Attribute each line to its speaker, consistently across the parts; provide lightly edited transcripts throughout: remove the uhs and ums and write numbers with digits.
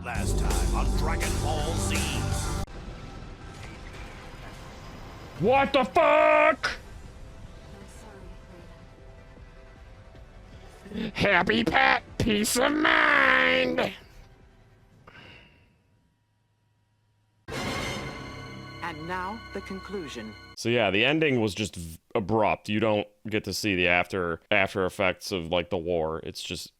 Speaker 1: Last time on Dragon Ball Z.
Speaker 2: What the fuck? Happy pet, peace of mind.
Speaker 3: And now the conclusion.
Speaker 2: So yeah, the ending was just abrupt. You don't get to see the after effects of like the war. It's just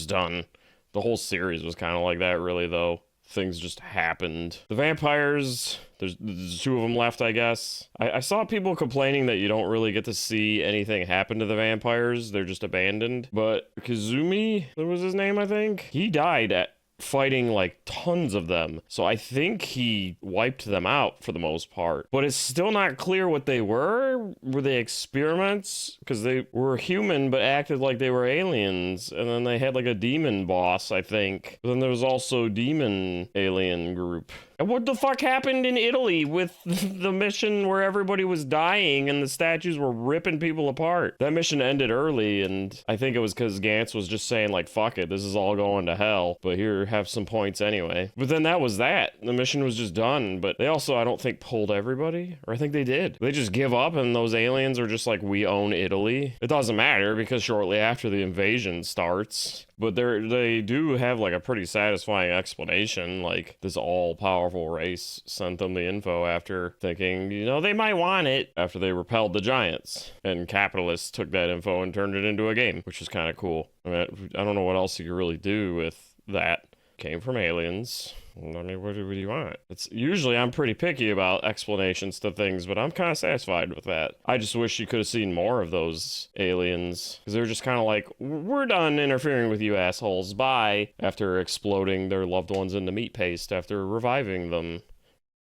Speaker 2: done. The whole series was kind of like that, really, though. Things just happened. The vampires, there's 2 of them left, I guess. I saw people complaining that you don't really get to see anything happen to the vampires. They're just abandoned. But Kazumi, that was his name, I think? He died at fighting like tons of them, so I think he wiped them out for the most part, but it's still not clear what they were they experiments, because they were human but acted like they were aliens, and then they had like a demon boss, I think. But then there was also demon alien group. And what the fuck happened in Italy with the mission where everybody was dying and the statues were ripping people apart? That mission ended early, and I think it was because Gantz was just saying like, fuck it, this is all going to hell, but here, have some points anyway. But then that was that. The mission was just done, but they also, I don't think, pulled everybody, or I think they did. They just give up and those aliens are just like, we own Italy. It doesn't matter because shortly after the invasion starts. But they do have like a pretty satisfying explanation, like this all-powerful race sent them the info after thinking, you know, they might want it, after they repelled the giants. And capitalists took that info and turned it into a game, which is kind of cool. I mean, I don't know what else you could really do with that. Came from aliens. I mean, what do you want? It's usually I'm pretty picky about explanations to things, but I'm kind of satisfied with that. I just wish you could have seen more of those aliens, because they're just kind of like, we're done interfering with you assholes, bye, after exploding their loved ones into meat paste after reviving them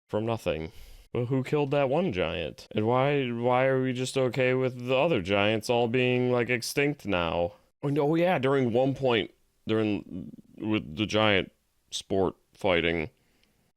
Speaker 2: from nothing. Well, who killed that one giant? And why are we just okay with the other giants all being like extinct now? Oh yeah, during one point, with the giant sport fighting,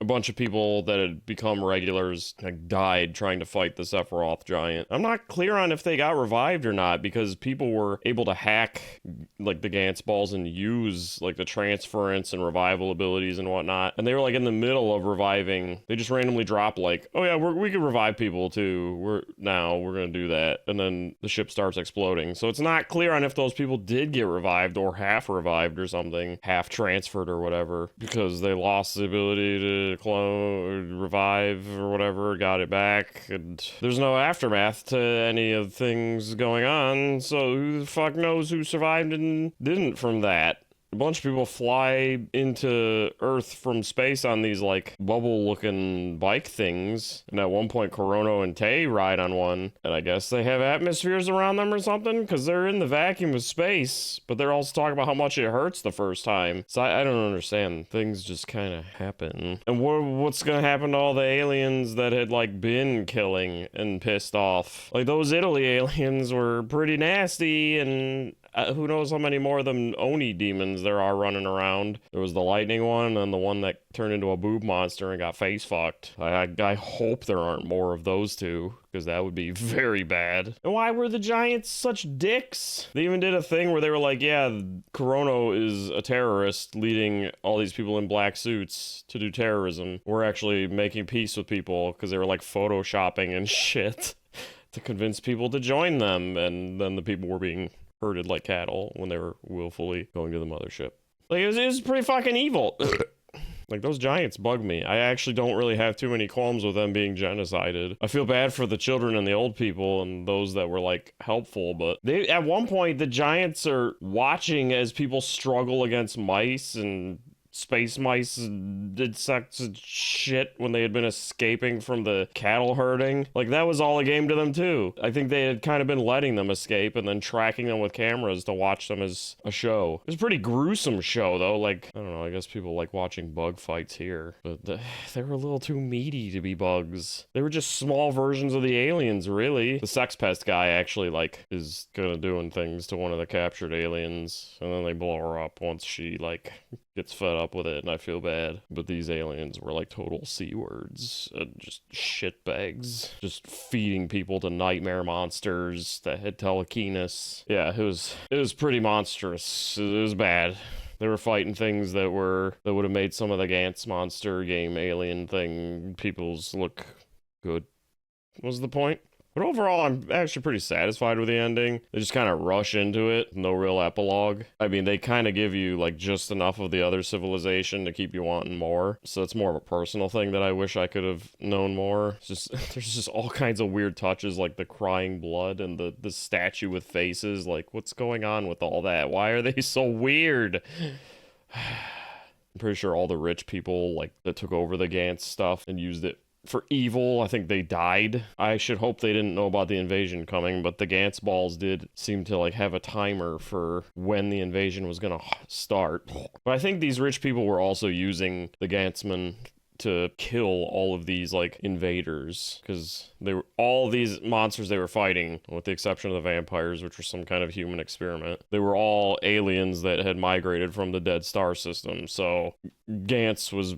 Speaker 2: a bunch of people that had become regulars like died trying to fight the Sephiroth giant. I'm not clear on if they got revived or not, because people were able to hack like the Gantz balls and use like the transference and revival abilities and whatnot. And they were like in the middle of reviving. They just randomly dropped like, oh yeah, we can revive people too. We're gonna do that. And then the ship starts exploding. So it's not clear on if those people did get revived or half revived or something, half transferred or whatever, because they lost the ability to clone or revive or whatever, got it back, and there's no aftermath to any of things going on, so who the fuck knows who survived and didn't from that. A bunch of people fly into Earth from space on these like bubble looking bike things, and at one point Kurono and Tei ride on one, and I guess they have atmospheres around them or something, because they're in the vacuum of space, but they're also talking about how much it hurts the first time. So I don't understand. Things just kind of happen. And what's gonna happen to all the aliens that had like been killing and pissed off? Like those Italy aliens were pretty nasty, and who knows how many more of them Oni demons there are running around. There was the lightning one, and the one that turned into a boob monster and got face fucked. I hope there aren't more of those two, because that would be very bad. And why were the giants such dicks? They even did a thing where they were like, yeah, Kurono is a terrorist leading all these people in black suits to do terrorism. We're actually making peace with people, because they were like photoshopping and shit to convince people to join them, and then the people were being herded like cattle when they were willfully going to the mothership. Like, it was pretty fucking evil. Like, those giants bug me. I actually don't really have too many qualms with them being genocided. I feel bad for the children and the old people and those that were, like, helpful, but at one point, the giants are watching as people struggle against mice, and space mice did such shit when they had been escaping from the cattle herding. Like, that was all a game to them too. I think they had kind of been letting them escape and then tracking them with cameras to watch them as a show. It was a pretty gruesome show though. Like, I don't know, I guess people like watching bug fights here, but they were a little too meaty to be bugs. They were just small versions of the aliens, really. The sex pest guy actually like is gonna doing things to one of the captured aliens, and then they blow her up once she like gets fed up with it, and I feel bad. But these aliens were like total C-words, just shit bags, just feeding people to nightmare monsters that had telekinesis. Yeah, it was pretty monstrous. It was bad. They were fighting things that would have made some of the Gantz monster game alien thing people's look good. Was the point? But overall, I'm actually pretty satisfied with the ending. They just kind of rush into it, no real epilogue. I mean, they kind of give you, like, just enough of the other civilization to keep you wanting more. So it's more of a personal thing that I wish I could have known more. It's just, there's just all kinds of weird touches, like the crying blood and the statue with faces. Like, what's going on with all that? Why are they so weird? I'm pretty sure all the rich people, like, that took over the Gantz stuff and used it for evil, I think they died. I should hope they didn't know about the invasion coming, but the Gantz balls did seem to like have a timer for when the invasion was gonna start. But I think these rich people were also using the Gantzmen to kill all of these like invaders, because they were all these monsters they were fighting, with the exception of the vampires, which were some kind of human experiment. They were all aliens that had migrated from the dead star system. So Gantz was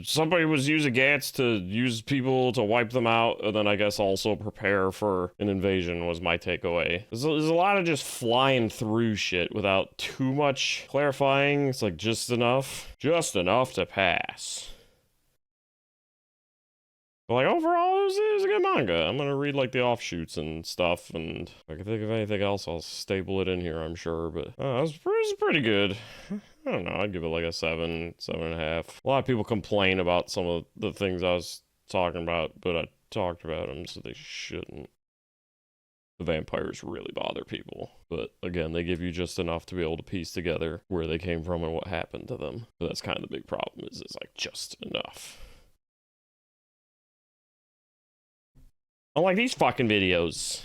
Speaker 2: somebody was using Gantz to use people to wipe them out, and then I guess also prepare for an invasion was my takeaway. There's a lot of just flying through shit without too much clarifying. It's like just enough to pass. But like overall, it was a good manga. I'm gonna read like the offshoots and stuff, and if I can think of anything else, I'll staple it in here, I'm sure. But it was pretty good. I don't know, I'd give it like a 7.5. A lot of people complain about some of the things I was talking about, but I talked about them, so they shouldn't. The vampires really bother people, but again, they give you just enough to be able to piece together where they came from and what happened to them. But that's kind of the big problem, is it's like just enough. Unlike these fucking videos.